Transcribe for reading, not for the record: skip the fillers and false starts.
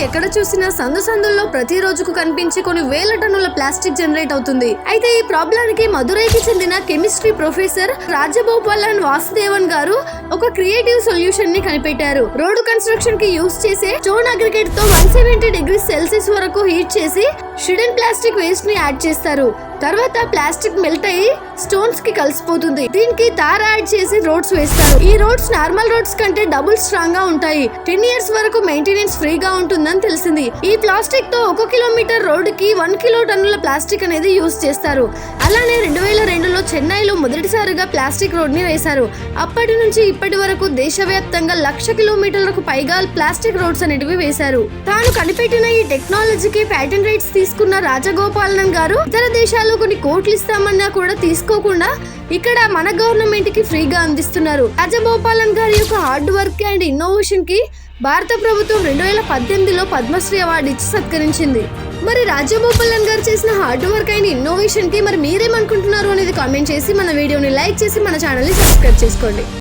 ఎక్కడ చూసినా సందు సందుల్లో ప్రతి రోజుకు కనిపించే కొన్ని వేల టన్నుల ప్లాస్టిక్ జనరేట్ అవుతుంది. అయితే ఈ ప్రాబ్లానికి మదురైకి చెందిన కెమిస్ట్రీ ప్రొఫెసర్ రాజగోపాలన్ వాసుదేవన్ గారు ఒక క్రియేటివ్ సొల్యూషన్ ని కనిపెట్టారు. రోడ్డు కన్స్ట్రక్షన్ కి యూస్ చేసే స్టోన్ అగ్రిగేట్ తో 170 డిగ్రీ సెల్సియస్ వరకు హీట్ చేసి షిడెన్ ప్లాస్టిక్ వేస్ట్ ని యాడ్ చేస్తారు. తర్వాత ప్లాస్టిక్ మెల్ట్ అయ్యి స్టోన్స్ కి కలిసిపోతుంది. దీనికి తార యాడ్ చేసి రోడ్స్ వేస్తారు. ఈ రోడ్స్ నార్మల్ రోడ్స్ కంటే డబుల్ స్ట్రాంగ్ గా ఉంటాయి. 10 years వరకు మెయింటెనెన్స్ ఫ్రీగా ఉంటుందని తెలిసింది. ఈ ప్లాస్టిక్ తో 1 కిలోమీటర్ రోడ్డు కి 1 కిలో టన్నుల ప్లాస్టిక్ అనేది యూస్ చేస్తారు. అలానే 2002లో చెన్నైలో మొదటిసారిగా ప్లాస్టిక్ రోడ్ ని వేశారు. అప్పటి నుంచి ఇప్పటి వరకు దేశవ్యాప్తంగా 1,00,000 కిలోమీటర్లకు పైగా ప్లాస్టిక్ రోడ్స్ అనేటివి వేశారు. తాను కనిపెట్టిన ఈ టెక్నాలజీకి ప్యాటెంట్ రైట్స్ తీసుకున్న రాజగోపాలన్ గారు ఇతర దేశాలు కొన్ని కోట్లు ఇస్తామన్నా కూడా తీసుకోకుండా ఇక్కడ మన గవర్నమెంట్ కి ఫ్రీగా అందిస్తున్నారు. రాజగోపాలన్ గారి యొక్క హార్డ్ వర్క్ అండ్ ఇన్నోవేషన్ కి భారత ప్రభుత్వం 2018లో పద్మశ్రీ అవార్డు ఇచ్చి సత్కరించింది. మరి రాజగోపాలన్ గారు చేసిన హార్డ్ వర్క్ అండ్ ఇన్నోవేషన్ కి మరి మీరేమనుకుంటున్నారు అనేది కామెంట్ చేసి మన వీడియోని లైక్ చేసి మన ఛానల్ ని సబ్స్క్రైబ్ చేసుకోండి.